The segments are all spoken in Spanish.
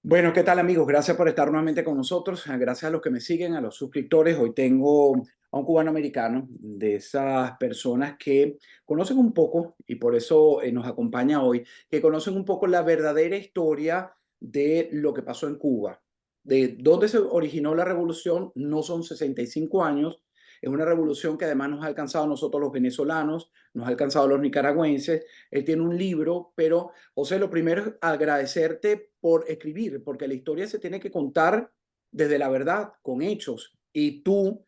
Bueno, ¿qué tal amigos? Gracias por estar nuevamente con nosotros. Gracias a los que me siguen, a los suscriptores. Hoy tengo a un cubano americano, de esas personas que conocen un poco, y por eso nos acompaña hoy, que conocen un poco la verdadera historia de lo que pasó en Cuba. De dónde se originó la revolución, no son 65 años, es una revolución que además nos ha alcanzado a nosotros los venezolanos, nos ha alcanzado a los nicaragüenses. Él tiene un libro, pero José, lo primero es agradecerte por escribir, porque la historia se tiene que contar desde la verdad, con hechos. Y tú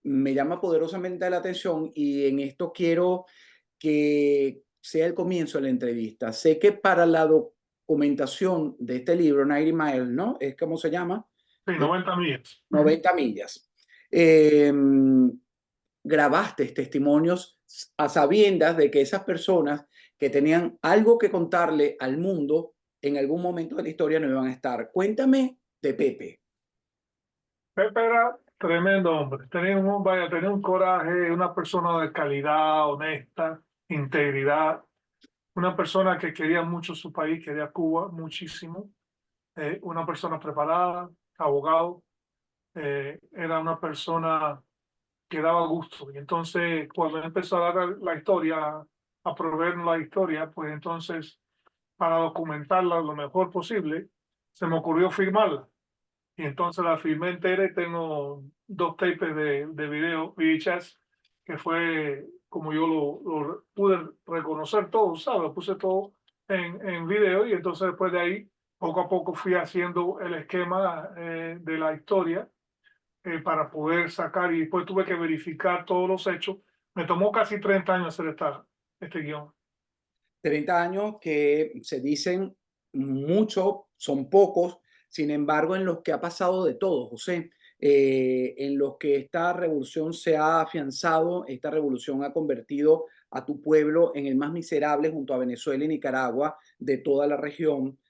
me llama poderosamente la atención y en esto quiero que sea el comienzo de la entrevista. Sé que para la documentación de este libro, 90 Miles, ¿no? Es como se llama, Sí, 90 millas. 90 millas. Eh, Grabaste testimonios a sabiendas de que esas personas que tenían algo que contarle al mundo en algún momento de la historia no iban a estar. Cuéntame de Pepe. Pepe era tremendo hombre. Tenía un coraje, una persona de calidad, honesta, integridad. Una persona que quería mucho su país, quería Cuba muchísimo. Una persona preparada, abogado. Era una persona que daba gusto. Y entonces, cuando él empezó a dar la historia, a proveernos la historia, pues entonces, para documentarla lo mejor posible, se me ocurrió firmarla. Y entonces la filmé entera y tengo dos tapes de video VHS, que fue como yo lo pude reconocer todo, ¿sabes? Lo puse todo en video y entonces después de ahí, poco a poco fui haciendo el esquema de la historia para poder sacar y después tuve que verificar todos los hechos. Me tomó casi 30 años hacer este guión. 30 años que se dicen mucho, son pocos, sin embargo, en los que ha pasado de todo, José, en los que esta revolución se ha afianzado, esta revolución ha convertido a tu pueblo en el más miserable junto a Venezuela y Nicaragua de toda la región.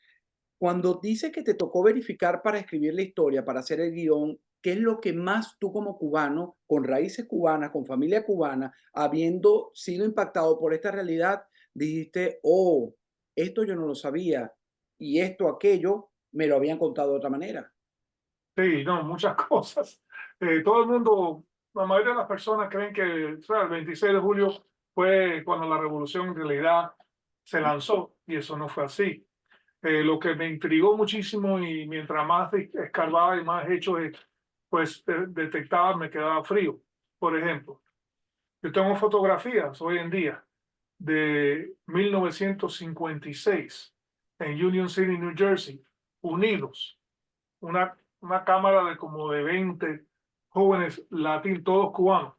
Cuando dices que te tocó verificar para escribir la historia, para hacer el guión, ¿qué es lo que más tú como cubano, con raíces cubanas, con familia cubana, habiendo sido impactado por esta realidad, dijiste, oh, esto yo no lo sabía y esto, aquello, me lo habían contado de otra manera? Sí, no, muchas cosas. Todo el mundo, la mayoría de las personas creen que, o sea, el 26 de julio fue cuando la revolución en realidad se lanzó y eso no fue así. Lo que me intrigó muchísimo y mientras más escarbaba y más hechos pues detectaba, me quedaba frío. Por ejemplo, yo tengo fotografías hoy en día de 1956 en Union City, New Jersey, unidos una cámara de como de 20 jóvenes latinos, todos cubanos,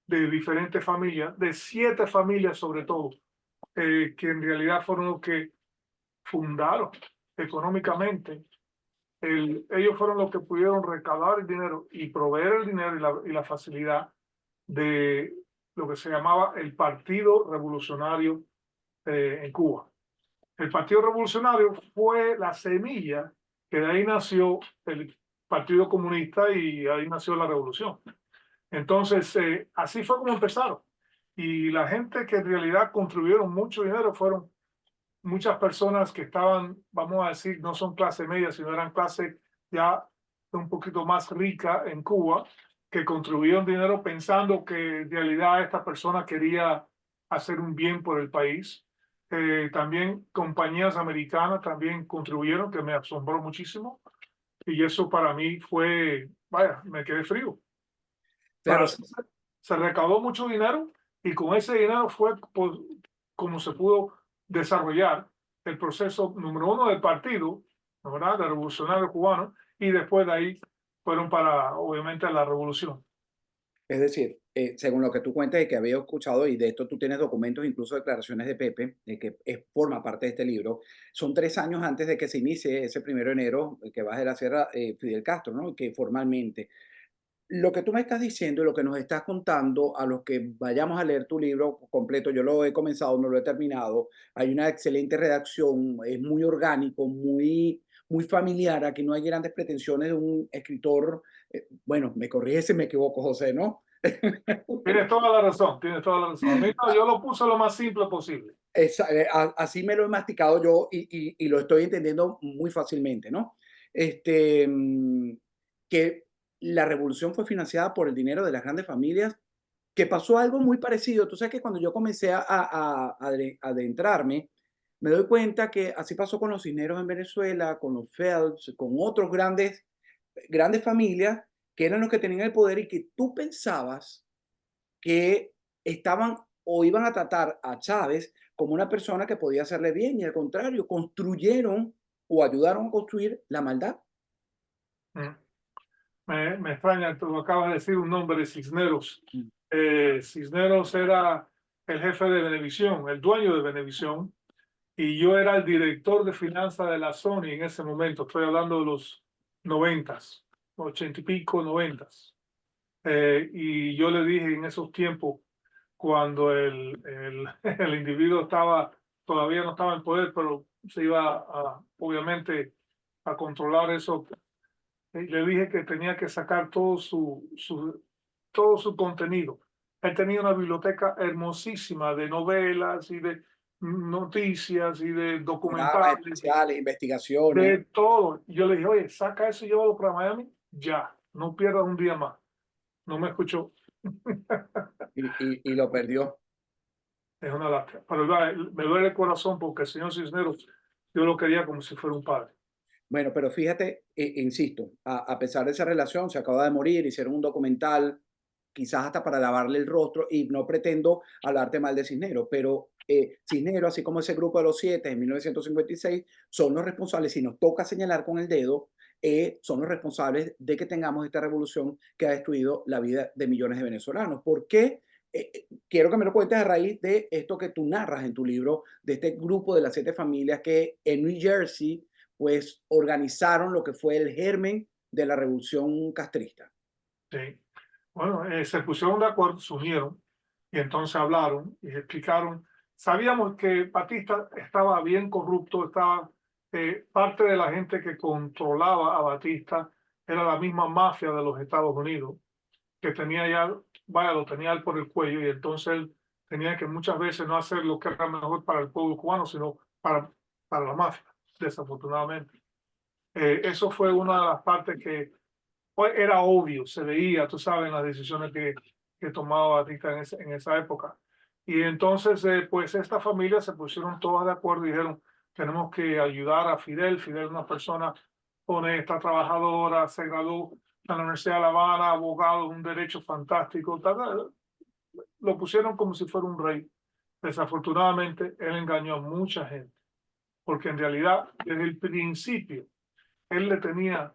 de diferentes familias, de 7 familias sobre todo, que en realidad fueron los que fundaron económicamente. Ellos fueron los que pudieron recaudar el dinero y proveer el dinero y la facilidad de lo que se llamaba el Partido Revolucionario en Cuba. El Partido Revolucionario fue la semilla que de ahí nació el Partido Comunista y ahí nació la revolución. Entonces, así fue como empezaron. Y la gente que en realidad contribuyeron mucho dinero fueron muchas personas que estaban, vamos a decir, no son clase media, sino eran clase ya un poquito más rica en Cuba, que contribuyeron dinero pensando que en realidad esta persona quería hacer un bien por el país. También compañías americanas también contribuyeron, que me asombró muchísimo. Y eso para mí fue, vaya, me quedé frío. O Claro, sea, se recaudó mucho dinero y con ese dinero fue pues, como se pudo desarrollar el proceso número uno del partido, ¿no? ¿Verdad? Del revolucionario cubano, y después de ahí fueron para, obviamente, la revolución. es decir, según lo que tú cuentas y que había escuchado, y de esto tú tienes documentos, incluso declaraciones de Pepe, que forma parte de este libro, son 3 años antes de que se inicie ese 1 de enero, que baje la sierra Fidel Castro, ¿no? Que formalmente. Lo que tú me estás diciendo y lo que nos estás contando, a los que vayamos a leer tu libro completo, yo lo he comenzado, no lo he terminado, hay una excelente redacción, es muy orgánico, muy familiar, aquí no hay grandes pretensiones de un escritor, bueno, me corrige si me equivoco, José, ¿no? Tienes toda la razón, tienes toda la razón. A mí no, yo lo puse lo más simple posible. así me lo he masticado yo y lo estoy entendiendo muy fácilmente, ¿no? Este, que la revolución fue financiada por el dinero de las grandes familias, que pasó algo muy parecido. Tú sabes que cuando yo comencé a adentrarme, me doy cuenta que así pasó con los Cisneros en Venezuela, con los Phelps, con otros grandes familias que eran los que tenían el poder y que tú pensabas que estaban o iban a tratar a Chávez como una persona que podía hacerle bien y al contrario, construyeron o ayudaron a construir la maldad. Mm. Me extraña, tú acabas de decir un nombre, Cisneros. Mm. Cisneros era el jefe de Venevisión, el dueño de Venevisión, y yo era el director de finanzas de la Sony en ese momento. Estoy hablando de los 90, 80 y pico, 90. Y yo le dije en esos tiempos, cuando el individuo todavía no estaba en poder, pero se iba obviamente a controlar eso, le dije que tenía que sacar todo su contenido. Él tenía una biblioteca hermosísima de novelas y de noticias y de Programas documentales, especiales, investigaciones, de todo. Y yo le dije, oye, saca eso y llévalo para Miami, ya, no pierdas un día más. No me escuchó. y lo perdió. Es una lástima. Pero me duele el corazón porque el señor Cisneros, yo lo quería como si fuera un padre. Bueno, pero fíjate, insisto, a pesar de esa relación, se acaba de morir, hicieron un documental, quizás hasta para lavarle el rostro, y no pretendo hablarte mal de Cisneros, pero Cisneros, así como ese grupo de los siete en 1956, son los responsables, si nos toca señalar con el dedo, son los responsables de que tengamos esta revolución que ha destruido la vida de millones de venezolanos. ¿Por qué? Quiero que me lo cuentes a raíz de esto que tú narras en tu libro, de este grupo de las siete familias que en New Jersey pues organizaron lo que fue el germen de la revolución castrista. Sí. Bueno, se pusieron de acuerdo, se unieron y entonces hablaron y explicaron. Sabíamos que Batista estaba bien corrupto, estaba parte de la gente que controlaba a Batista era la misma mafia de los Estados Unidos, que tenía ya, vaya, lo tenía él por el cuello y entonces él tenía que muchas veces no hacer lo que era mejor para el pueblo cubano, sino para la mafia, desafortunadamente. Eso fue una de las partes que pues, era obvio, se veía, tú sabes, las decisiones que tomaba Batista en esa época. Y entonces, pues esta familia se pusieron todas de acuerdo y dijeron, tenemos que ayudar a Fidel. Fidel es una persona honesta, trabajadora, se graduó en la Universidad de La Habana, abogado, un derecho fantástico. Lo pusieron como si fuera un rey. Desafortunadamente, él engañó a mucha gente, porque en realidad, desde el principio, él le tenía,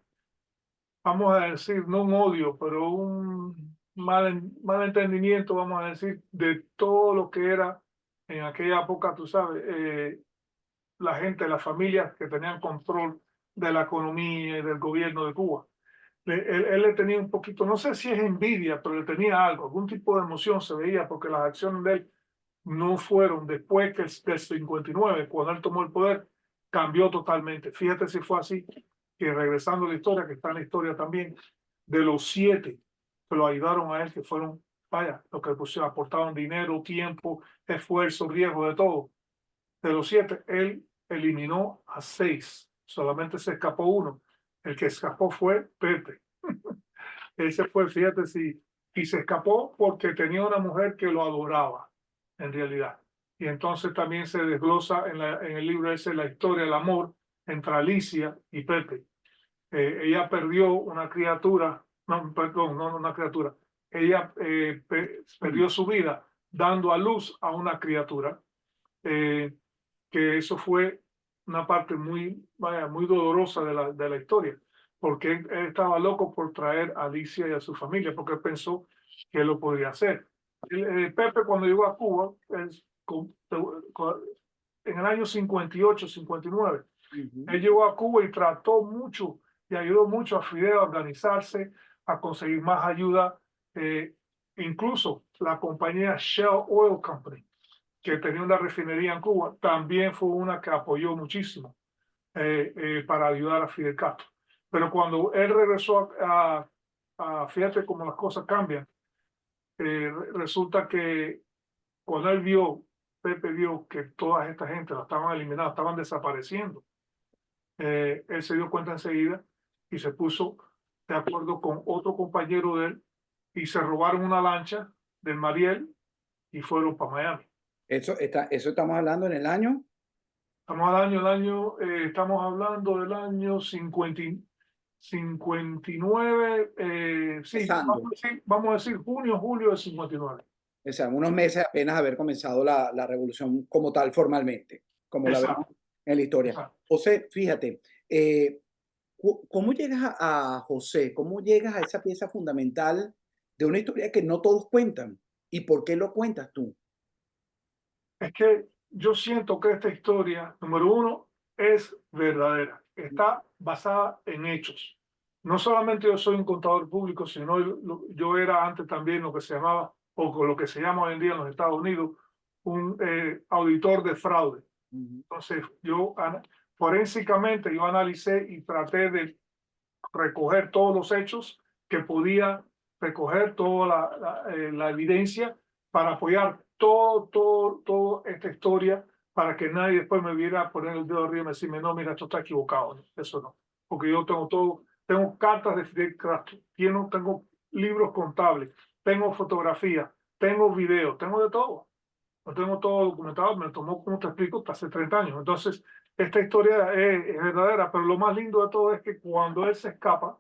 vamos a decir, no un odio, pero un mal entendimiento, vamos a decir, de todo lo que era en aquella época, tú sabes, la gente, las familias que tenían control de la economía y del gobierno de Cuba. Él le tenía un poquito, no sé si es envidia, pero le tenía algo, algún tipo de emoción se veía, porque las acciones de él no fueron después que del 59, cuando él tomó el poder, cambió totalmente. Fíjate si fue así, que regresando a la historia, que está en la historia también, de los siete que lo ayudaron a él, que fueron, vaya, los que pusieron, aportaron dinero, tiempo, esfuerzo, riesgo, de todo. De los siete, él eliminó a seis, solamente se escapó uno. El que escapó fue Pepe. Ese fue, fíjate si, y se escapó porque tenía una mujer que lo adoraba, en realidad. Y entonces también se desglosa en el libro ese la historia del amor entre Alicia y Pepe. Ella perdió una criatura, no, perdón, no una criatura, ella perdió su vida dando a luz a una criatura, eh, que eso fue una parte muy, vaya, muy dolorosa de la historia, porque él estaba loco por traer a Alicia y a su familia, porque él pensó que él lo podría hacer. Pepe cuando llegó a Cuba, en el año 58, 59, Ujú. él llegó a Cuba y trató mucho y ayudó mucho a Fidel a organizarse, a conseguir más ayuda. eh, Incluso la compañía Shell Oil Company, que tenía una refinería en Cuba, también fue una que apoyó muchísimo para ayudar a Fidel Castro. Pero cuando él regresó fíjate cómo las cosas cambian, resulta que cuando él vio Pepe vio que toda esta gente la estaban eliminando, estaban desapareciendo, él se dio cuenta enseguida y se puso de acuerdo con otro compañero de él y se robaron una lancha del Mariel y fueron para Miami. Eso estamos hablando en el año. Estamos hablando del año 59, sí, Empezando. vamos a decir junio, julio del 59. O sea, unos meses apenas haber comenzado la revolución como tal, formalmente, como la vemos Exacto, en la historia. exacto. José, fíjate, ¿cómo llegas a José? ¿Cómo llegas a esa pieza fundamental de una historia que no todos cuentan? ¿Y por qué lo cuentas tú? Es que yo siento que esta historia, número uno, es verdadera. Está basada en hechos. No solamente yo soy un contador público, sino yo era antes también lo que se llamaba, o con lo que se llama hoy en día en los Estados Unidos, un auditor de fraude. Ujú. Entonces, forensicamente yo analicé y traté de recoger todos los hechos que podía recoger, toda la evidencia para apoyar toda esta historia, para que nadie después me viera a poner el dedo arriba y decirme, no, mira, esto está equivocado. Eso no, porque yo tengo todo, tengo cartas de Fidel Castro, tengo libros contables, tengo fotografías, tengo videos, tengo de todo. Lo tengo todo documentado, me tomó, como te explico, hasta hace 30 años. Entonces, esta historia es verdadera, pero lo más lindo de todo es que cuando él se escapa,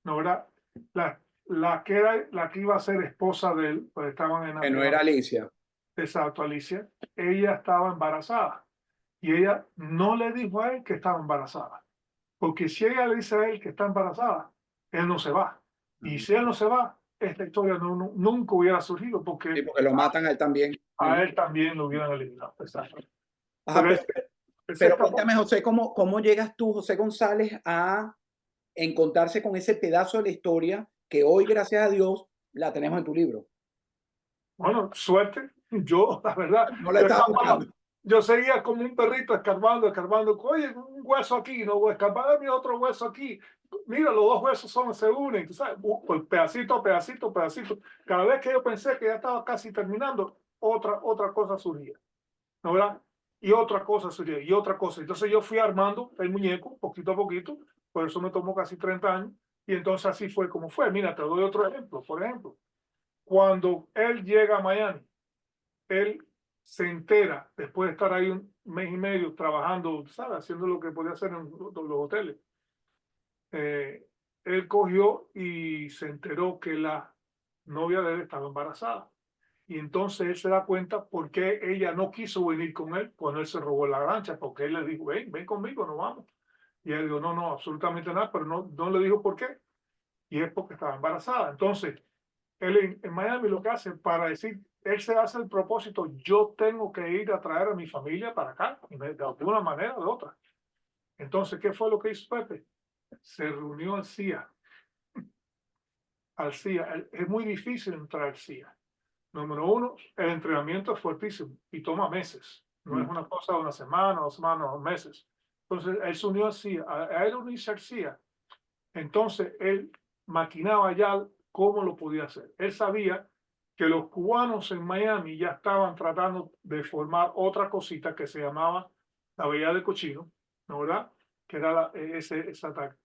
¿no, verdad? La, la que iba a ser esposa de él, pues estaban Que no era Alicia. exacto, Alicia, ella estaba embarazada y ella no le dijo a él que estaba embarazada, porque si ella le dice a él que está embarazada, él no se va. Y Ujú. si él no se va, esta historia nunca hubiera surgido, Sí, porque porque lo matan a él también. a Ujú. él también lo hubieran eliminado. Exacto. Ajá, Pero él se pero escapó. cuéntame, José, ¿cómo llegas tú, José González, a encontrarse con ese pedazo de la historia que hoy, gracias a Dios, la tenemos en tu libro? Bueno, suerte. Yo, la verdad, No la estaba buscando. yo seguía como un perrito escarbando, escarbando. Oye, un hueso aquí, no voy a escarbar, mi otro hueso aquí. Mira, los dos huesos se unen, tú sabes, pues pedacito a pedacito, pedacito. Cada vez que yo pensé que ya estaba casi terminando, otra cosa surgía, ¿no verdad? Y otra cosa surgía, y otra cosa. Entonces yo fui armando el muñeco poquito a poquito, por eso me tomó casi 30 años, y entonces así fue como fue. Mira, te doy otro ejemplo, por ejemplo. Cuando él llega a Miami, él se entera, después de estar ahí un mes y medio trabajando, ¿sabes? Haciendo lo que podía hacer en los hoteles. Eh, Él cogió y se enteró que la novia de él estaba embarazada. Y entonces él se da cuenta por qué ella no quiso venir con él cuando él se robó la lancha, porque él le dijo, ven conmigo, nos vamos. Y él dijo, no, absolutamente nada, pero no le dijo por qué. Y es porque estaba embarazada. Entonces, él en Miami lo que hace para decir, él se hace el propósito, yo tengo que ir a traer a mi familia para acá, de una manera o de otra. Entonces, ¿qué fue lo que hizo Pepe? Se reunió al CIA. Al CIA. Es muy difícil entrar al CIA. Número uno, el entrenamiento es fuertísimo y toma meses. No es Mm. una cosa de una semana, 2 semanas, o meses. Entonces, él se unió al CIA. A él unirse al CIA, entonces él maquinaba ya cómo lo podía hacer. Él sabía que los cubanos en Miami ya estaban tratando de formar otra cosita que se llamaba la Bahía de Cochino, ¿no verdad? Que era ese ataque.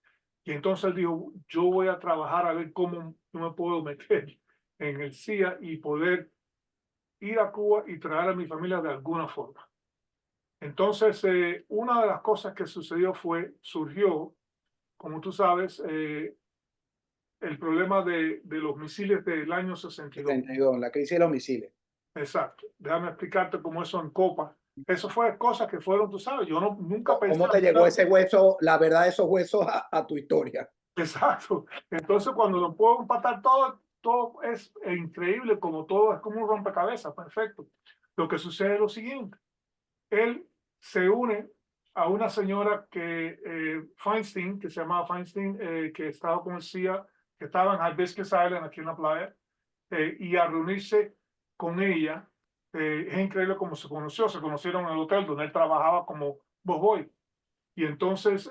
Y entonces él dijo, yo voy a trabajar a ver cómo yo me puedo meter en el CIA y poder ir a Cuba y traer a mi familia de alguna forma. Entonces, una de las cosas que sucedió surgió, como tú sabes, el problema de los misiles del año 62. 72, la crisis de los misiles. Exacto. Déjame explicarte cómo eso en Copa. Eso fue cosas que fueron, tú sabes, yo nunca pensé ¿Cómo te llegó ese hueso, la verdad de esos huesos a tu historia? Exacto. Entonces, cuando lo puedo empatar todo es increíble, como todo es como un rompecabezas, perfecto. Lo que sucede es lo siguiente. Él se une a una señora Feinstein, que se llamaba Feinstein, que estaba con el CIA, que estaba en Hibiscus Island, aquí en la playa, y a reunirse con ella. Es increíble cómo se conocieron en el hotel donde él trabajaba como busboy. Y entonces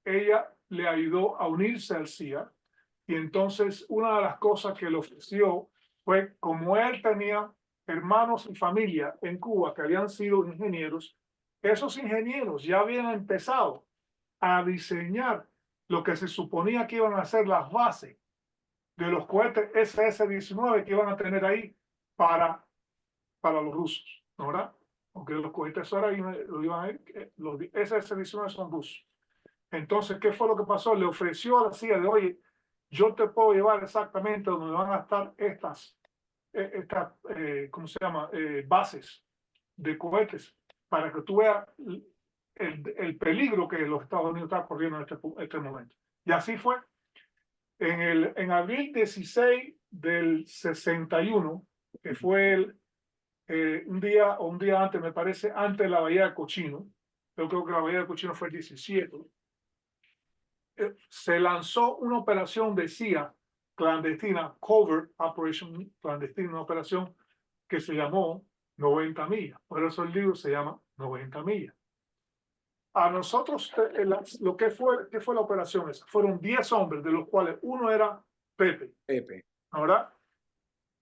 ella le ayudó a unirse al CIA. Y entonces una de las cosas que le ofreció fue, como él tenía hermanos y familia en Cuba que habían sido ingenieros, esos ingenieros ya habían empezado a diseñar lo que se suponía que iban a ser las bases de los cohetes SS-19 que iban a tener ahí para, para los rusos, ¿no? ¿Verdad? Porque los cohetes ahora lo iban a ir, los SS-19 son rusos. Entonces, ¿qué fue lo que pasó? Le ofreció a la CIA de, oye, yo te puedo llevar exactamente donde van a estar ¿cómo se llama? Bases de cohetes para que tú veas el peligro que los Estados Unidos están corriendo en este momento. Y así fue. En abril 16 del 61, que fue un día antes, me parece, antes de la Bahía de Cochino, yo creo que la Bahía de Cochino fue el 17, se lanzó una operación de CIA clandestina, covert operation clandestina, una operación que se llamó 90 millas. Por eso el libro se llama 90 millas. A nosotros, ¿qué fue la operación esa? Fueron 10 hombres, de los cuales uno era Pepe, Pepe. ¿verdad?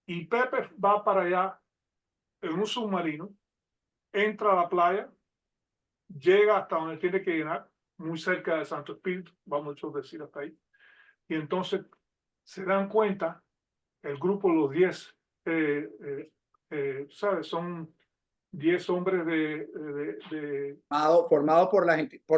Y Pepe va para allá en un submarino, entra a la playa, llega hasta donde tiene que llegar, muy cerca de Santo Espíritu, vamos a decir hasta ahí. Y entonces se dan cuenta, el grupo, los 10, ¿sabes? Son 10 hombres Formado por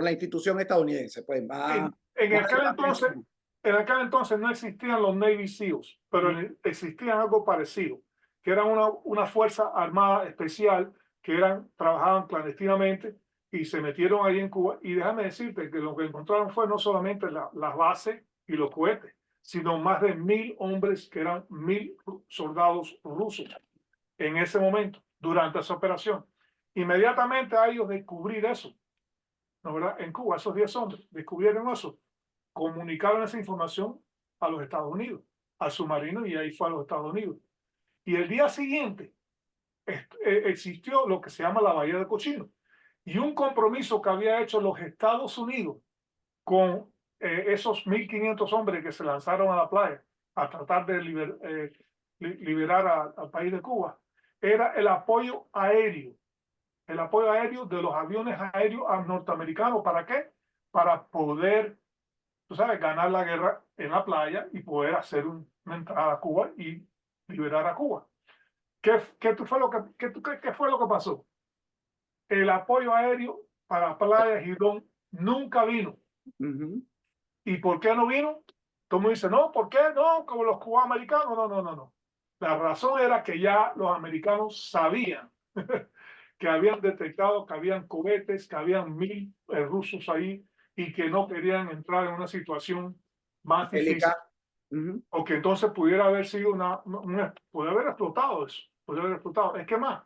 la institución estadounidense, pues más, en más aquel allá. entonces, no existían los Navy SEALs, pero existían algo parecido, que eran una fuerza armada especial que trabajaban clandestinamente y se metieron ahí en Cuba. Y déjame decirte que lo que encontraron fue no solamente las bases y los cohetes, sino más de 1000 hombres, que eran 1000 soldados rusos en ese momento, durante esa operación. Inmediatamente a ellos descubrir eso, ¿no, verdad? En Cuba, esos 10 hombres descubrieron eso, comunicaron esa información a los Estados Unidos, al submarino, y ahí fue a los Estados Unidos. Y el día siguiente existió lo que se llama la Bahía de Cochino, y un compromiso que había hecho los Estados Unidos con esos 1500 hombres que se lanzaron a la playa a tratar de liberar al país de Cuba, era el apoyo aéreo de los aviones aéreos norteamericanos. ¿Para qué? Para poder, tú sabes, ganar la guerra en la playa y poder hacer una entrada a Cuba y liberar a Cuba. ¿Qué fue lo qué fue lo que pasó? El apoyo aéreo para Playa Girón nunca vino. ¿Y por qué no vino? Todo el mundo dice, no, ¿por qué no? Como los cubanos. No. La razón era que ya los americanos sabían que habían detectado que habían cohetes, que habían 1000 rusos ahí, y que no querían entrar en una situación más difícil. O que entonces pudiera haber sido puede haber explotado eso, puede haber explotado. Es que más,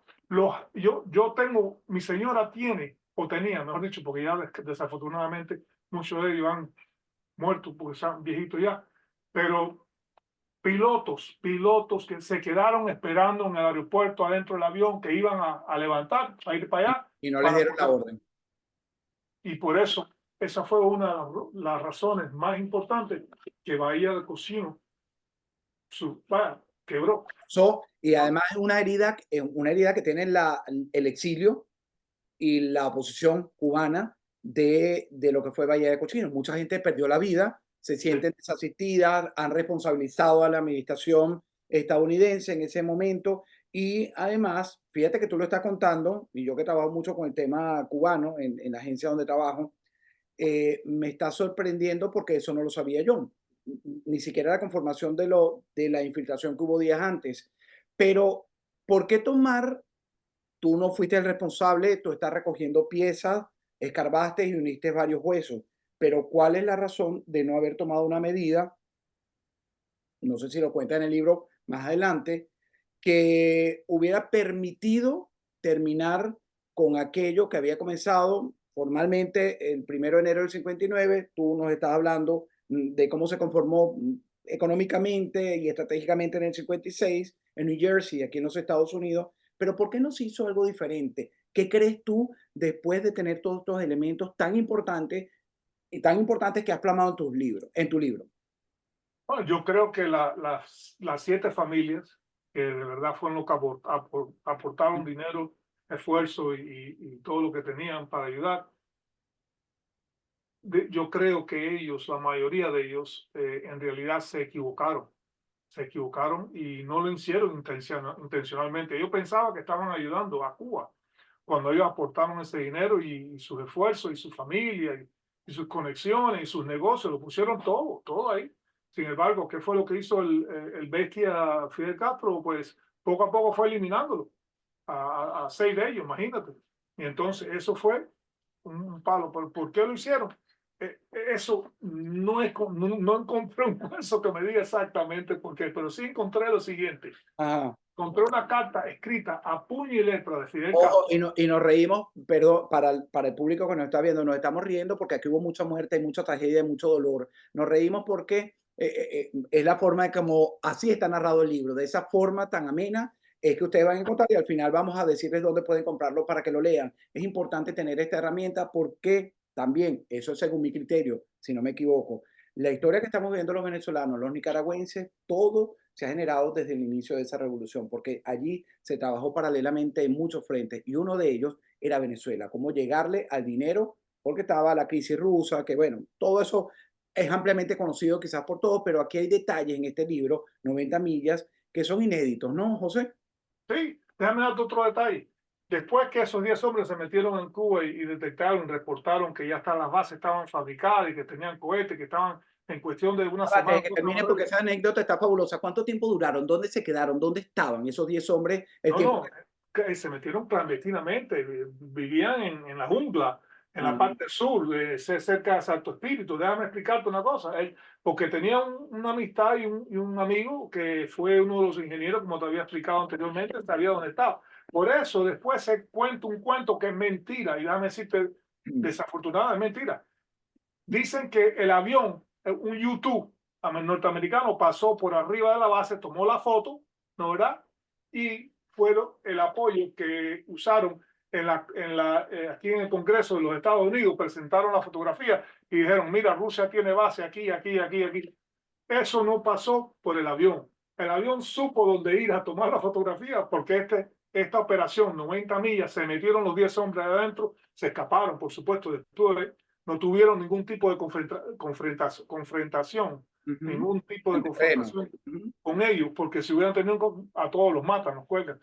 yo tengo, mi señora tiene, o tenía, mejor dicho, porque ya desafortunadamente muchos de ellos han muerto porque son viejitos ya, pero pilotos que se quedaron esperando en el aeropuerto adentro del avión, que iban a levantar, a ir para allá. Y no les dieron la orden. Y por eso, esa fue una de las razones más importantes que Bahía de Cochino quebró. Y además es una herida que tiene el exilio y la oposición cubana de lo que fue Bahía de Cochinos. Mucha gente perdió la vida, se sienten desasistidas, han responsabilizado a la administración estadounidense en ese momento. Y además, fíjate que tú lo estás contando, y yo que trabajo mucho con el tema cubano en la agencia donde trabajo, me está sorprendiendo porque eso no lo sabía yo. Ni siquiera la conformación de la infiltración que hubo días antes. Pero, ¿por qué tomar? Tú no fuiste el responsable, tú estás recogiendo piezas, escarbaste y uniste varios huesos. Pero ¿cuál es la razón de no haber tomado una medida? No sé si lo cuenta en el libro más adelante, que hubiera permitido terminar con aquello que había comenzado formalmente el 1 de enero del 59. Tú nos estás hablando de cómo se conformó económicamente y estratégicamente en el 56 en New Jersey, aquí en los Estados Unidos. Pero ¿por qué no se hizo algo diferente? ¿Qué crees tú después de tener todos estos elementos tan importantes y tan importantes que has plasmado en tus libros, en tu libro? Bueno, yo creo que las 7 familias que de verdad fueron los que aportaron dinero, esfuerzo y todo lo que tenían para ayudar. Yo creo que ellos, la mayoría de ellos, en realidad se equivocaron y no lo hicieron intencionalmente. Ellos pensaban que estaban ayudando a Cuba cuando ellos aportaron ese dinero y sus esfuerzos y su familia y sus conexiones y sus negocios, lo pusieron todo ahí. Sin embargo, ¿qué fue lo que hizo el bestia Fidel Castro? Pues poco a poco fue eliminándolo a 6 de ellos, imagínate. Y entonces eso fue un palo. ¿Por qué lo hicieron? Eso no encontré un caso que me diga exactamente por qué, pero sí encontré lo siguiente. Ajá. Encontré una carta escrita a puño y letra de Fidel Ojo, Castro. y nos reímos, perdón, para el público que nos está viendo, nos estamos riendo porque aquí hubo mucha muerte, mucha tragedia, mucho dolor. Nos reímos porque es la forma de como así está narrado el libro, de esa forma tan amena es que ustedes van a encontrar y al final vamos a decirles dónde pueden comprarlo para que lo lean. Es importante tener esta herramienta porque también, eso es según mi criterio, si no me equivoco, la historia que estamos viendo los venezolanos, los nicaragüenses, todo se ha generado desde el inicio de esa revolución, porque allí se trabajó paralelamente en muchos frentes y uno de ellos era Venezuela, cómo llegarle al dinero, porque estaba la crisis rusa, que bueno, todo eso es ampliamente conocido quizás por todos, pero aquí hay detalles en este libro, 90 millas, que son inéditos, ¿no, José? Sí, déjame darte otro detalle. Después que esos 10 hombres se metieron en Cuba y detectaron, reportaron que ya están las bases estaban fabricadas y que tenían cohetes, que estaban en cuestión de una Aparte de semana. que termine porque esa anécdota está fabulosa. ¿Cuánto tiempo duraron? ¿Dónde se quedaron? ¿Dónde estaban esos 10 hombres? El No, tiempo no, que se metieron clandestinamente, vivían en la jungla, en la ah, parte sur, cerca de Santo Espíritu. Déjame explicarte una cosa, porque tenía una amistad y un amigo que fue uno de los ingenieros, como te había explicado anteriormente, sabía dónde estaba. Por eso después se cuenta un cuento que es mentira, y déjame decirte, desafortunada, es mentira. Dicen que el avión, un YouTube norteamericano, pasó por arriba de la base, tomó la foto, ¿no verdad? Y fueron el apoyo que usaron aquí en el Congreso de los Estados Unidos, presentaron la fotografía y dijeron, mira, Rusia tiene base aquí, aquí, aquí, aquí. Eso no pasó por el avión. El avión supo dónde ir a tomar la fotografía porque esta operación, 90 millas, se metieron los 10 hombres adentro, se escaparon, por supuesto, después no tuvieron ningún tipo de confrontación, ujú, ningún tipo de el terreno. confrontación Ujú. con ellos, porque si hubieran tenido a todos los matan, los cuelgan.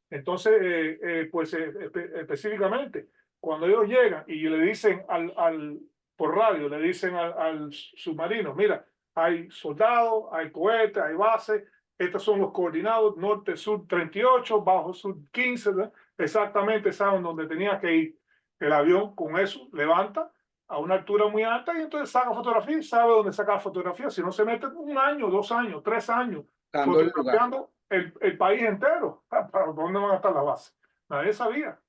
Entonces, pues específicamente, cuando ellos llegan y le dicen por radio, le dicen al submarino, mira, hay soldados, hay cohetes, hay bases, estos son los coordinados, norte, sur 38, bajo, sur 15, ¿verdad? Exactamente saben dónde tenía que ir. El avión con eso levanta a una altura muy alta y entonces saca fotografía y sabe dónde sacar fotografía. Si no se mete 1 año, 2 años, 3 años Buscando el lugar. fotografiando el país entero. ¿Para dónde van a estar las bases? Nadie sabía.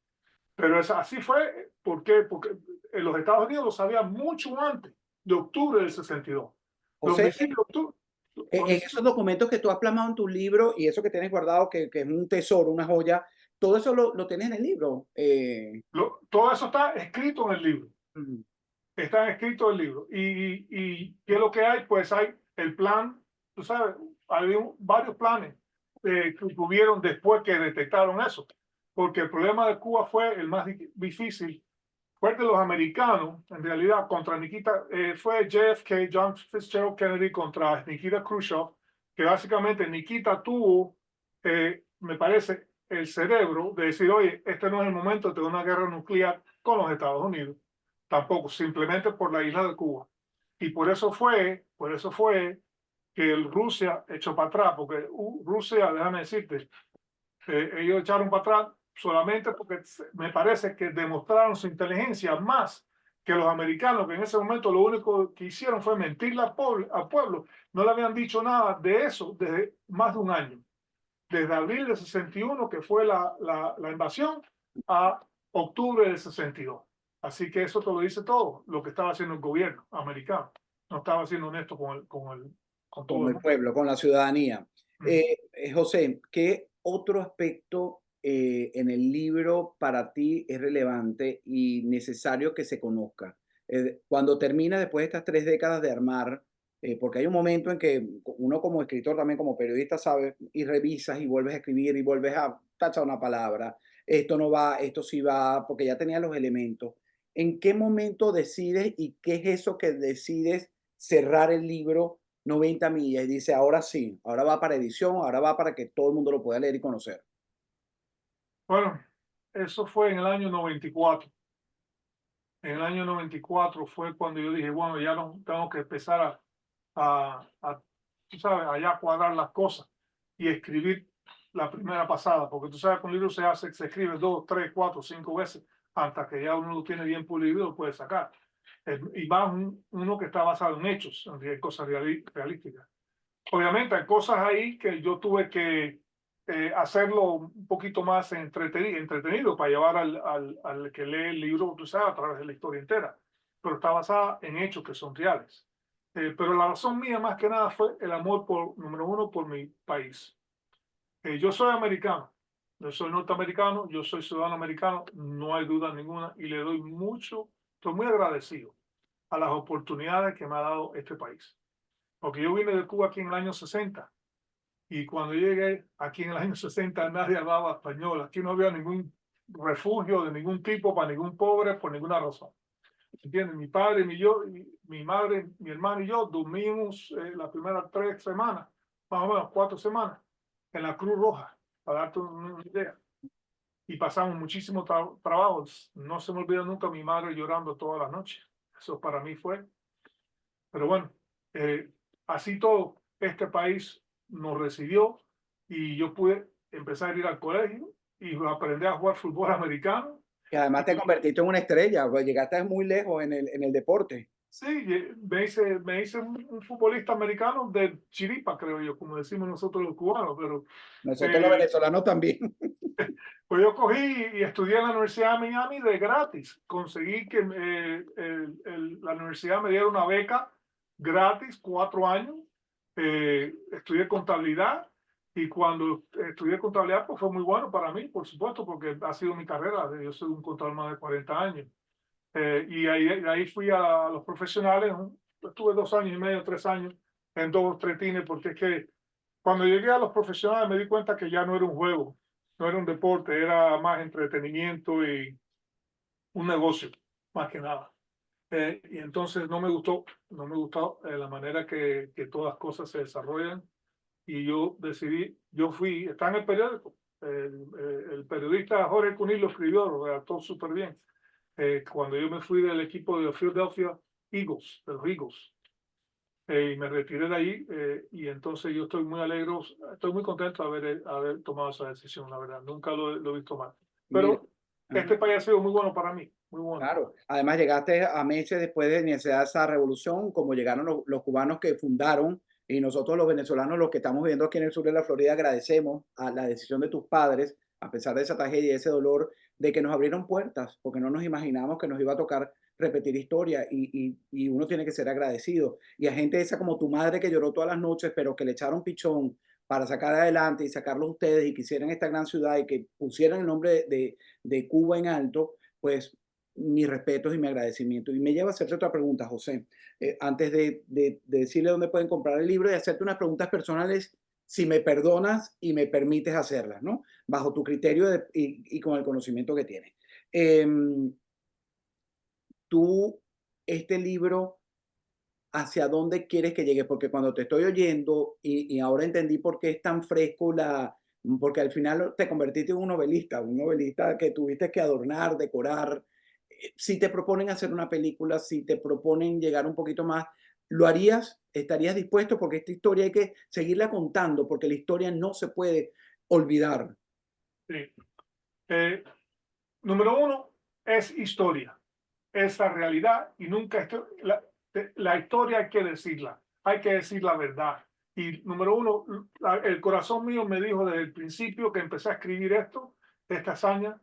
Pero así fue. ¿Por qué? Porque en los Estados Unidos lo sabían mucho antes de octubre del 62. Los José, misiles de octubre. Los en misiles, esos documentos que tú has plasmado en tu libro y eso que tienes guardado, que es un tesoro, una joya, todo eso lo tienes en el libro. todo eso está escrito en el libro. Ujú. Está escrito en el libro. ¿Qué es lo que hay? Pues hay el plan, tú sabes, hay varios planes que tuvieron después que detectaron eso. Porque el problema de Cuba fue el más difícil. Fue el de los americanos, en realidad, contra Nikita, fue JFK, John Fitzgerald Kennedy contra Nikita Khrushchev, que básicamente Nikita tuvo, me parece, el cerebro de decir, oye, este no es el momento de una guerra nuclear con los Estados Unidos, tampoco, simplemente por la isla de Cuba. Y por eso fue que el Rusia echó para atrás, porque Rusia, déjame decirte, ellos echaron para atrás solamente porque me parece que demostraron su inteligencia más que los americanos, que en ese momento lo único que hicieron fue mentirle al pueblo. No le habían dicho nada de eso desde más de un año, desde abril del 61, que fue la invasión, a octubre del 62. Así que eso te lo dice todo, lo que estaba haciendo el gobierno americano. No estaba siendo honesto con todo Con el el mundo. pueblo, con la ciudadanía. Ujú. José, ¿qué otro aspecto en el libro para ti es relevante y necesario que se conozca? Cuando termina después de estas 3 décadas de armar porque hay un momento en que uno como escritor, también como periodista, sabe y revisas y vuelves a escribir y vuelves a tachar una palabra. Esto no va, esto sí va, porque ya tenía los elementos. ¿En qué momento decides y qué es eso que decides cerrar el libro 90 millas y dice, ahora sí, ahora va para edición, ahora va para que todo el mundo lo pueda leer y conocer? Bueno, eso fue en el año 94. En el año 94 fue cuando yo dije, bueno, ya no tengo que empezar tú sabes, allá a cuadrar las cosas y escribir la primera pasada, porque tú sabes que un libro se escribe dos, tres, cuatro, cinco veces hasta que ya uno lo tiene bien pulido y lo puede sacar. Y más uno que está basado en hechos, en cosas realísticas. Obviamente hay cosas ahí que yo tuve que hacerlo un poquito más entretenido para llevar al que lee el libro, tú sabes, a través de la historia entera, pero está basada en hechos que son reales. Pero la razón mía más que nada fue el amor número uno, por mi país. Yo soy americano, yo soy norteamericano, yo soy ciudadano americano, no hay duda ninguna, y le doy mucho, estoy muy agradecido a las oportunidades que me ha dado este país. Porque yo vine de Cuba aquí en el año 60 y cuando llegué aquí en el año 60 nadie hablaba español. Aquí no había ningún refugio de ningún tipo para ningún pobre por ninguna razón. ¿Entiendes? Mi padre, mi madre, mi hermano y yo dormimos las primeras 3 semanas, más o menos 4 semanas, en la Cruz Roja, para darte una idea. Y pasamos muchísimos trabajos. No se me olvida nunca mi madre llorando todas las noches. Eso para mí fue. Pero bueno, eh, así todo, este país nos recibió y yo pude empezar a ir al colegio y aprender a jugar fútbol americano. Que además te Y convertiste en una estrella, pues llegaste muy lejos en el deporte. sí, me hice un futbolista americano de chiripa, creo yo, como decimos nosotros los cubanos, pero Nosotros los eh, venezolanos también. pues yo cogí y estudié en la Universidad de Miami de gratis. Conseguí que la universidad me diera una beca gratis, 4 años. Estudié contabilidad y cuando estudié contabilidad pues fue muy bueno para mí, por supuesto, porque ha sido mi carrera. Yo soy un contador más de 40 años. Y ahí fui a los profesionales. Estuve 2 años y medio, 3 años en dos tretines, porque es que cuando llegué a los profesionales me di cuenta que ya no era un juego, no era un deporte, era más entretenimiento y un negocio, más que nada. Y entonces no me gustó la manera que todas las cosas se desarrollan. Y yo decidí, está en el periódico. El periodista Jorge Cuní lo escribió, lo redactó súper bien. Cuando yo me fui del equipo de los Philadelphia Eagles, de los Eagles, y me retiré de ahí, y entonces yo estoy muy alegre, estoy muy contento de haber tomado esa decisión, la verdad. Nunca lo he visto mal. Mira, Pero ajá, este país ha sido muy bueno para mí, muy bueno. claro. Además llegaste a meses después de iniciar esa revolución, como llegaron los cubanos que fundaron y nosotros los venezolanos, los que estamos viviendo aquí en el sur de la Florida, agradecemos a la decisión de tus padres, a pesar de esa tragedia y ese dolor, de que nos abrieron puertas, porque no nos imaginamos que nos iba a tocar repetir historia y uno tiene que ser agradecido. Y a gente esa como tu madre que lloró todas las noches, pero que le echaron pichón para sacar adelante y sacarlos ustedes y que hicieran esta gran ciudad y que pusieran el nombre de Cuba en alto, pues mis respetos y mi agradecimiento. Y me lleva a hacerte otra pregunta, José, antes de decirle dónde pueden comprar el libro y hacerte unas preguntas personales, si me perdonas y me permites hacerlas, ¿no? Bajo tu criterio y con el conocimiento que tienes. Em, tú, este libro, ¿hacia dónde quieres que llegue? Porque cuando te estoy oyendo y ahora entendí por qué es tan fresco porque al final te convertiste en un novelista que tuviste que adornar, decorar. Si te proponen hacer una película, si te proponen llegar un poquito más, ¿lo harías? ¿Estarías dispuesto? Porque esta historia hay que seguirla contando, porque la historia no se puede olvidar. Sí. Eh, Número uno es historia, es la realidad y nunca la historia hay que decir la verdad. Y número uno, el corazón mío me dijo desde el principio que empecé a escribir esta hazaña,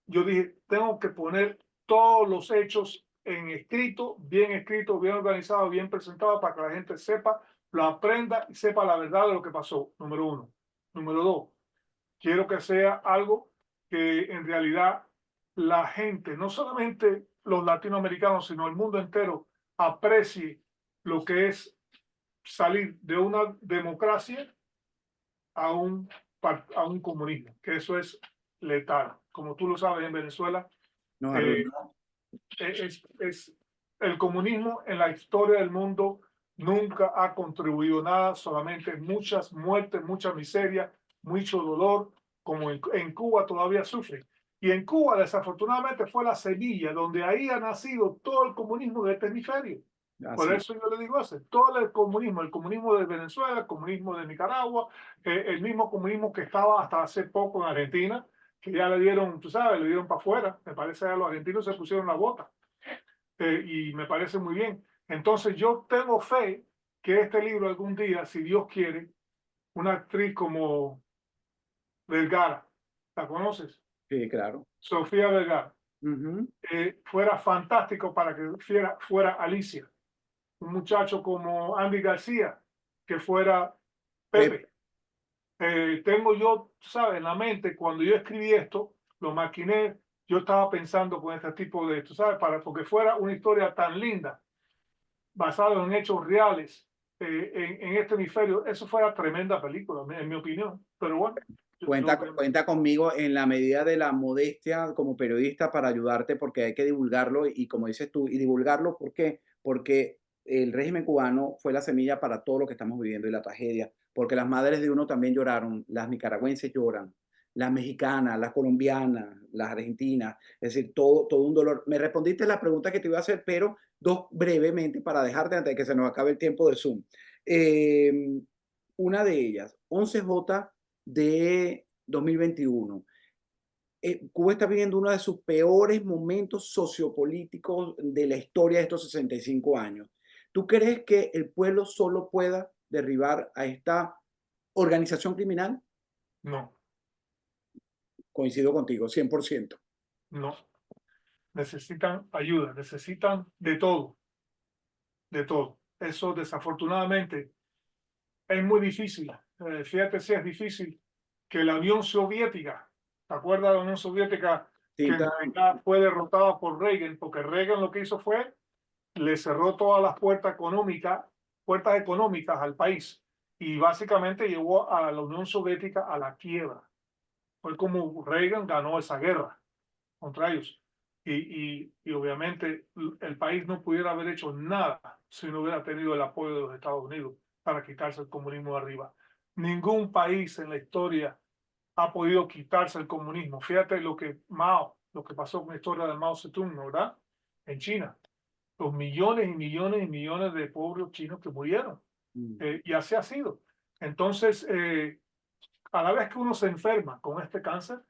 yo dije, tengo que poner todos los hechos escrito, bien organizado, bien presentado para que la gente sepa, lo aprenda y sepa la verdad de lo que pasó, número uno. Número dos, quiero que sea algo que en realidad la gente, no solamente los latinoamericanos, sino el mundo entero, aprecie lo que es salir de una democracia a un comunismo, que eso es letal. Como tú lo sabes, en Venezuela Nos eh, arruinó. es el comunismo en la historia del mundo nunca ha contribuido nada, solamente muchas muertes, mucha miseria, mucho dolor, como en Cuba todavía sufre. Y en Cuba, desafortunadamente, fue la semilla donde ahí ha nacido todo el comunismo de este hemisferio. Por Así. eso yo le digo eso, todo el comunismo de Venezuela, el comunismo de Nicaragua, el mismo comunismo que estaba hasta hace poco en Argentina, que ya le dieron, tú sabes, le dieron para afuera. Me parece que a los argentinos se pusieron la bota y me parece muy bien. Entonces yo tengo fe que este libro algún día, si Dios quiere, una actriz como Vergara, ¿la conoces? Sí, claro. Sofía Vergara, Ujú. fuera fantástico para que fuera Alicia. Un muchacho como Andy García, que fuera Pep, Pepe. Tengo yo, ¿sabes? En la mente, cuando yo escribí esto, lo maquiné, yo estaba pensando con este tipo de, tú sabes, porque fuera una historia tan linda, basada en hechos reales, en este hemisferio, eso fuera tremenda película, en mi opinión. Pero bueno, cuenta conmigo en la medida de la modestia como periodista para ayudarte porque hay que divulgarlo y como dices tú, y divulgarlo ¿por qué? Porque el régimen cubano fue la semilla para todo lo que estamos viviendo y la tragedia, porque las madres de uno también lloraron, las nicaragüenses lloran, las mexicanas, las colombianas, las argentinas, es decir, todo un dolor. Me respondiste la pregunta que te iba a hacer, pero dos brevemente para dejarte antes de que se nos acabe el tiempo de Zoom. Eh, una de ellas, 11J de 2021. Cuba está viviendo uno de sus peores momentos sociopolíticos de la historia de estos 65 años. ¿Tú crees que el pueblo solo pueda derribar a esta organización criminal? no, Coincido contigo, 100%. no. Necesitan ayuda, necesitan de todo, de todo. Eso desafortunadamente es muy difícil. Fíjate si es difícil que la Unión Soviética, ¿te acuerdas de la Unión Soviética que en Tinta, realidad fue derrotada por Reagan? Porque Reagan lo que hizo fue, le cerró todas las puertas económicas al país y básicamente llevó a la Unión Soviética a la quiebra. Fue como Reagan ganó esa guerra contra ellos. Y obviamente el país no pudiera haber hecho nada si no hubiera tenido el apoyo de los Estados Unidos para quitarse el comunismo de arriba. Ningún país en la historia ha podido quitarse el comunismo. Fíjate lo que pasó con la historia de Mao Zedong, ¿verdad? En China. Los millones y millones y millones de pobres chinos que murieron. Y así ha sido. Entonces, a la vez que uno se enferma con este cáncer,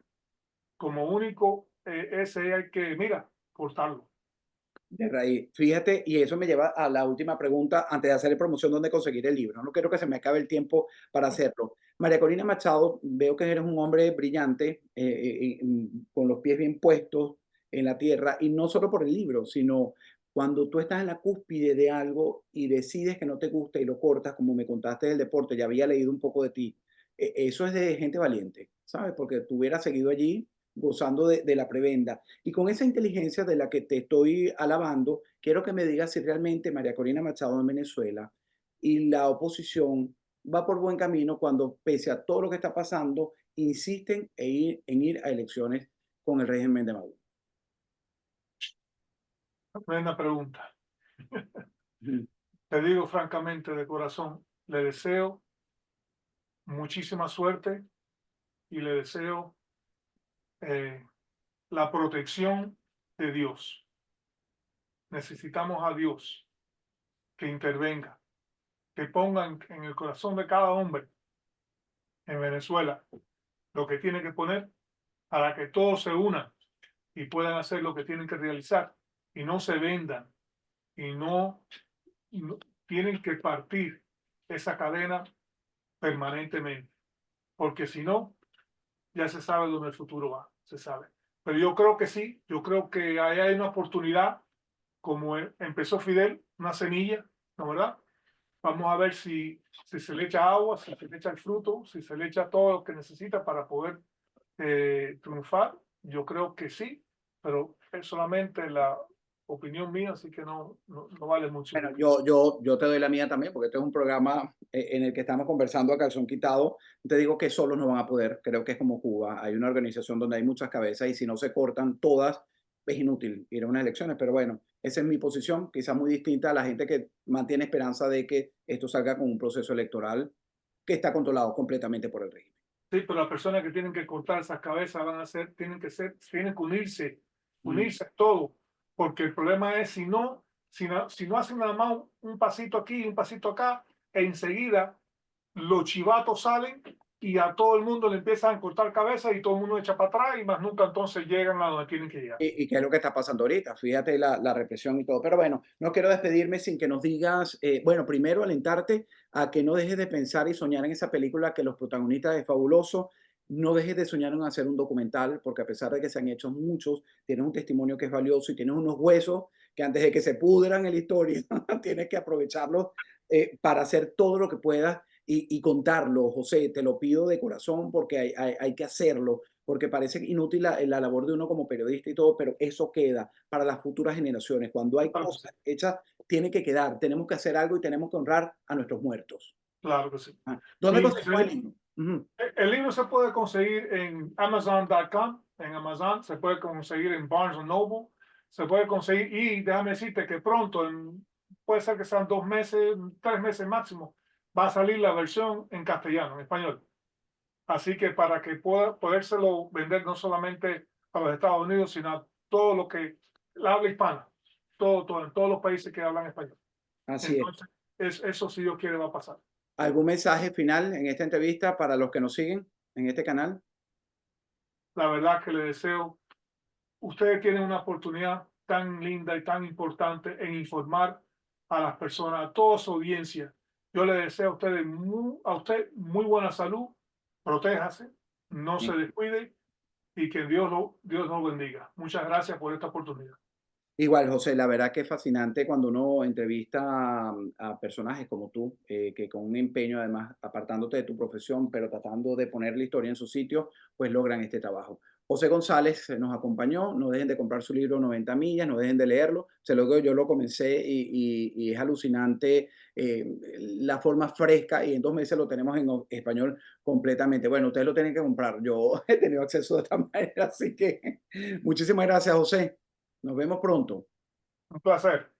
como único, ese hay que, mira, cortarlo. de raíz. Fíjate, y eso me lleva a la última pregunta antes de hacer promoción, ¿dónde conseguir el libro? No quiero que se me acabe el tiempo para hacerlo. María Corina Machado, veo que eres un hombre brillante, con los pies bien puestos en la tierra, y no solo por el libro, sino cuando tú estás en la cúspide de algo y decides que no te gusta y lo cortas, como me contaste del deporte, ya había leído un poco de ti. Eso es de gente valiente, ¿sabes? Porque tú hubieras seguido allí gozando de la prebenda. Y con esa inteligencia de la que te estoy alabando, quiero que me digas si realmente María Corina Machado en Venezuela y la oposición va por buen camino cuando, pese a todo lo que está pasando, insisten en ir a elecciones con el régimen de Maduro. Buena pregunta. Ujú. Te digo francamente de corazón, le deseo muchísima suerte y le deseo eh, la protección de Dios. Necesitamos a Dios que intervenga, que ponga en el corazón de cada hombre en Venezuela lo que tiene que poner para que todos se unan y puedan hacer lo que tienen que realizar y no se vendan y no tienen que partir esa cadena permanentemente, porque si no, ya se sabe dónde el futuro va, se sabe. Pero yo creo que sí, yo creo que ahí hay una oportunidad, como empezó Fidel, una semilla, ¿no verdad? Vamos a ver si se le echa agua, si se le echa el fruto, si se le echa todo lo que necesita para poder triunfar. Yo creo que sí, pero es solamente opinión mía, así que no vale mucho. Bueno, yo te doy la mía también, porque este es un programa en el que estamos conversando a calzón quitado. Te digo que solos no van a poder. Creo que es como Cuba. Hay una organización donde hay muchas cabezas y si no se cortan todas, es inútil ir a unas elecciones. Pero bueno, esa es mi posición, quizás muy distinta a la gente que mantiene esperanza de que esto salga con un proceso electoral que está controlado completamente por el régimen. Sí, pero las personas que tienen que cortar esas cabezas van a ser, tienen que Mm. unirse todo, porque el problema es si no hacen nada más un pasito aquí y un pasito acá, enseguida los chivatos salen y a todo el mundo le empiezan a cortar cabezas y todo el mundo echa para atrás y más nunca entonces llegan a donde tienen que llegar. Y qué es lo que está pasando ahorita. Fíjate la represión y todo. Pero bueno, no quiero despedirme sin que nos digas, bueno, primero alentarte a que no dejes de pensar y soñar en esa película que los protagonistas es fabuloso. No dejes de soñar en hacer un documental, porque a pesar de que se han hecho muchos, tienes un testimonio que es valioso y tienes unos huesos que antes de que se pudran en la historia, tienes que aprovecharlos para hacer todo lo que puedas y contarlo, José. Te lo pido de corazón porque hay que hacerlo porque parece inútil la labor de uno como periodista y todo, pero eso queda para las futuras generaciones. Cuando hay Claro que sí. cosas hechas, tiene que quedar. Tenemos que hacer algo y tenemos que honrar a nuestros muertos. Claro que sí. Ah, ¿dónde Y conseguimos el libro? Ujú. el libro se puede conseguir en Amazon.com, en Amazon, se puede conseguir en Barnes Noble, se puede conseguir, y déjame decirte que pronto, puede ser que sean 2 meses, 3 meses máximo, va a salir la versión en castellano, en español. Así que para que pueda podérselo vender no solamente a los Estados Unidos, sino a todo lo que la habla hispana, en todos los países que hablan español. Así es. Entonces, eso si Dios quiere va a pasar. ¿Algún mensaje final en esta entrevista para los que nos siguen en este canal? La verdad que le deseo, ustedes tienen una oportunidad tan linda y tan importante en informar a las personas, a toda su audiencia. Yo le deseo a usted muy buena salud, protéjase, no se descuide y que Dios lo bendiga. Muchas gracias por esta oportunidad. Igual, José, la verdad que es fascinante cuando uno entrevista a personajes como tú, que con un empeño, además, apartándote de tu profesión, pero tratando de poner la historia en su sitio, pues logran este trabajo. José González nos acompañó, no dejen de comprar su libro 90 millas, no dejen de leerlo, se lo digo, yo lo comencé y es alucinante la forma fresca y en 2 meses lo tenemos en español completamente. Bueno, ustedes lo tienen que comprar, yo he tenido acceso de esta manera, así que muchísimas gracias, José. Nos vemos pronto. Un placer.